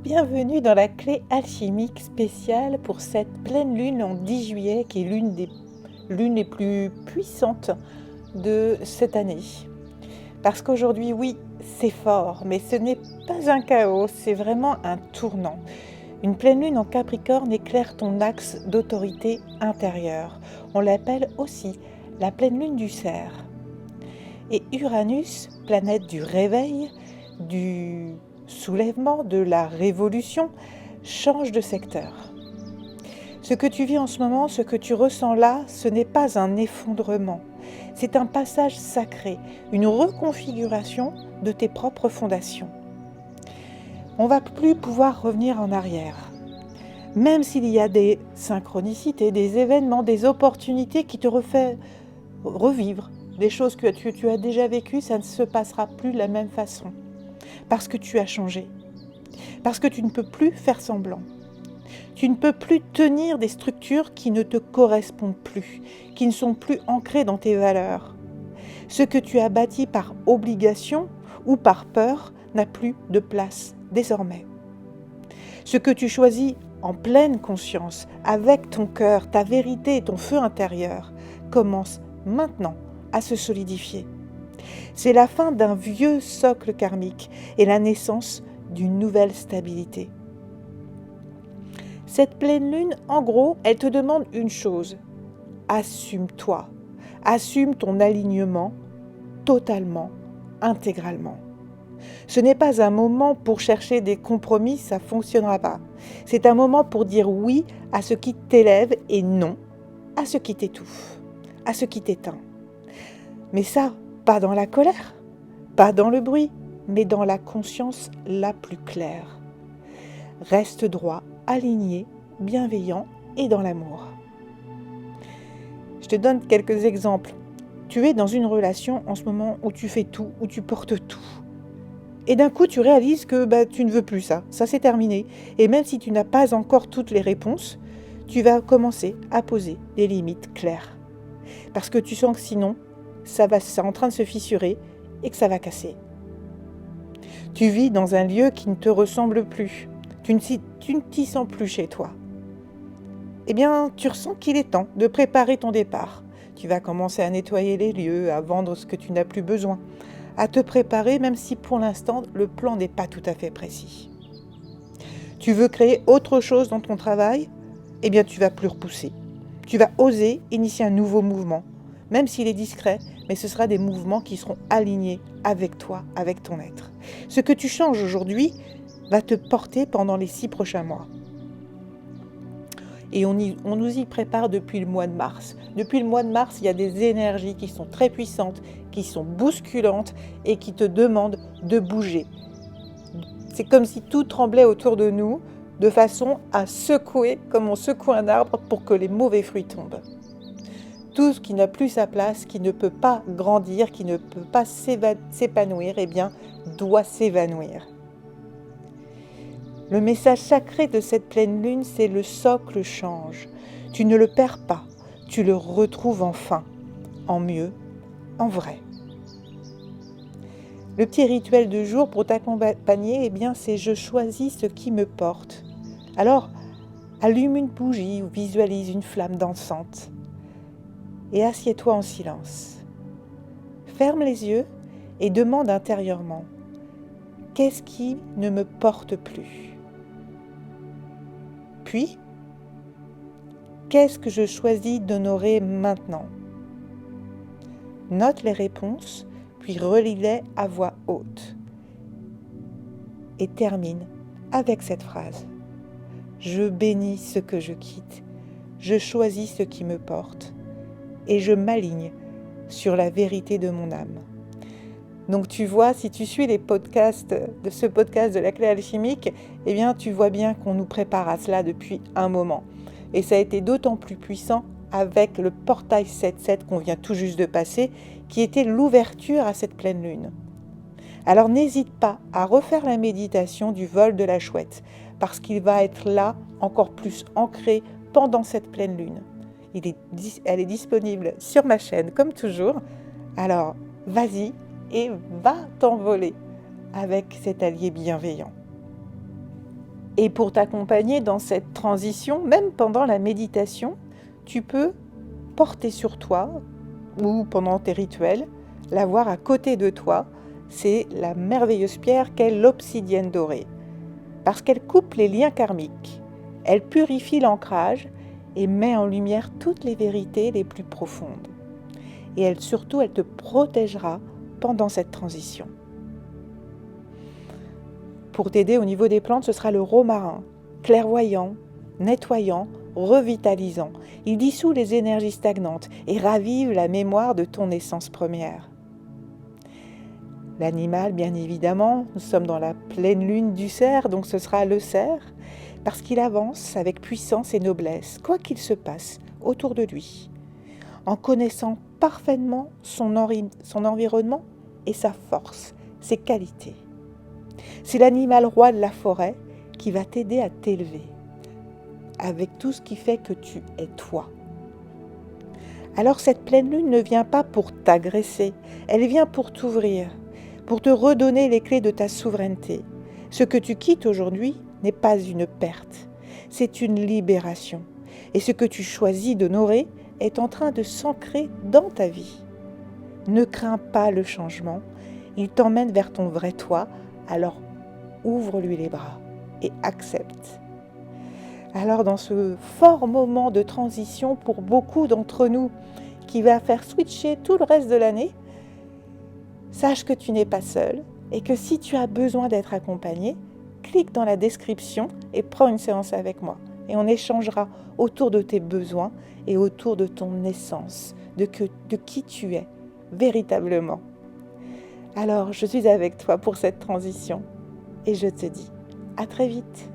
Bienvenue dans la clé alchimique spéciale pour cette pleine lune en 10 juillet qui est l'une des lunes les plus puissantes de cette année. Parce qu'aujourd'hui, oui, c'est fort, mais ce n'est pas un chaos, c'est vraiment un tournant. Une pleine lune en Capricorne éclaire ton axe d'autorité intérieure. On l'appelle aussi la pleine lune du cerf. Et Uranus, planète du réveil, du soulèvement, de la révolution, change de secteur. Ce que tu vis en ce moment, ce que tu ressens là, ce n'est pas un effondrement. C'est un passage sacré, une reconfiguration de tes propres fondations. On ne va plus pouvoir revenir en arrière. Même s'il y a des synchronicités, des événements, des opportunités qui te refont revivre des choses que tu as déjà vécues, ça ne se passera plus de la même façon. Parce que tu as changé. Parce que tu ne peux plus faire semblant. Tu ne peux plus tenir des structures qui ne te correspondent plus, qui ne sont plus ancrées dans tes valeurs. Ce que tu as bâti par obligation ou par peur n'a plus de place désormais. Ce que tu choisis en pleine conscience, avec ton cœur, ta vérité et ton feu intérieur, commence maintenant à se solidifier. C'est la fin d'un vieux socle karmique et la naissance d'une nouvelle stabilité. Cette pleine lune, en gros, elle te demande une chose. Assume-toi. Assume ton alignement totalement, intégralement. Ce n'est pas un moment pour chercher des compromis, ça ne fonctionnera pas. C'est un moment pour dire oui à ce qui t'élève et non à ce qui t'étouffe, à ce qui t'éteint. Mais ça, pas dans la colère, pas dans le bruit, mais dans la conscience la plus claire. Reste droit, aligné, bienveillant et dans l'amour. Je te donne quelques exemples. Tu es dans une relation en ce moment où tu fais tout, où tu portes tout. Et d'un coup, tu réalises que tu ne veux plus ça. Ça, c'est terminé. Et même si tu n'as pas encore toutes les réponses, tu vas commencer à poser des limites claires. Parce que tu sens que sinon, c'est en train de se fissurer et que ça va casser. Tu vis dans un lieu qui ne te ressemble plus. Tu ne t'y sens plus chez toi. Eh bien, tu ressens qu'il est temps de préparer ton départ. Tu vas commencer à nettoyer les lieux, à vendre ce que tu n'as plus besoin, à te préparer même si pour l'instant, le plan n'est pas tout à fait précis. Tu veux créer autre chose dans ton travail ? Eh bien, tu vas plus repousser. Tu vas oser initier un nouveau mouvement, même s'il est discret, mais ce sera des mouvements qui seront alignés avec toi, avec ton être. Ce que tu changes aujourd'hui va te porter pendant les 6 prochains mois. Et on nous y prépare depuis le mois de mars. Depuis le mois de mars, il y a des énergies qui sont très puissantes, qui sont bousculantes et qui te demandent de bouger. C'est comme si tout tremblait autour de nous, de façon à secouer, comme on secoue un arbre pour que les mauvais fruits tombent. Tout ce qui n'a plus sa place, qui ne peut pas grandir, qui ne peut pas s'épanouir, eh bien, doit s'évanouir. Le message sacré de cette pleine lune, c'est le socle change. Tu ne le perds pas, tu le retrouves enfin, en mieux, en vrai. Le petit rituel de jour pour t'accompagner, eh bien, c'est « je choisis ce qui me porte ». Alors, allume une bougie ou visualise une flamme dansante et assieds-toi en silence. Ferme les yeux et demande intérieurement « qu'est-ce qui ne me porte plus ?» Puis, qu'est-ce que je choisis d'honorer maintenant ? Note les réponses, puis relis-les à voix haute. Et termine avec cette phrase. Je bénis ce que je quitte, je choisis ce qui me porte, et je m'aligne sur la vérité de mon âme. Donc tu vois, si tu suis les podcasts de ce podcast de la clé alchimique, eh bien tu vois bien qu'on nous prépare à cela depuis un moment. Et ça a été d'autant plus puissant avec le portail 7-7 qu'on vient tout juste de passer, qui était l'ouverture à cette pleine lune. Alors n'hésite pas à refaire la méditation du vol de la chouette, parce qu'il va être là, encore plus ancré pendant cette pleine lune. Elle est disponible sur ma chaîne, comme toujours. Alors, vas-y et va t'envoler avec cet allié bienveillant. Et pour t'accompagner dans cette transition, même pendant la méditation, tu peux porter sur toi, ou pendant tes rituels, l'avoir à côté de toi. C'est la merveilleuse pierre qu'est l'obsidienne dorée. Parce qu'elle coupe les liens karmiques, elle purifie l'ancrage et met en lumière toutes les vérités les plus profondes. Et surtout, elle te protégera pendant cette transition. Pour t'aider au niveau des plantes, ce sera le romarin, clairvoyant, nettoyant, revitalisant. Il dissout les énergies stagnantes et ravive la mémoire de ton essence première. L'animal, bien évidemment, nous sommes dans la pleine lune du cerf, donc ce sera le cerf, parce qu'il avance avec puissance et noblesse, quoi qu'il se passe autour de lui, en connaissant parfaitement son environnement et sa force, ses qualités. C'est l'animal roi de la forêt qui va t'aider à t'élever, avec tout ce qui fait que tu es toi. Alors cette pleine lune ne vient pas pour t'agresser, elle vient pour t'ouvrir, pour te redonner les clés de ta souveraineté. Ce que tu quittes aujourd'hui n'est pas une perte, c'est une libération. Et ce que tu choisis d'honorer est en train de s'ancrer dans ta vie. Ne crains pas le changement, il t'emmène vers ton vrai toi, alors ouvre-lui les bras et accepte. Alors dans ce fort moment de transition pour beaucoup d'entre nous qui va faire switcher tout le reste de l'année, sache que tu n'es pas seul et que si tu as besoin d'être accompagné, clique dans la description et prends une séance avec moi. Et on échangera autour de tes besoins et autour de ton essence, de qui tu es véritablement. Alors, je suis avec toi pour cette transition et je te dis à très vite.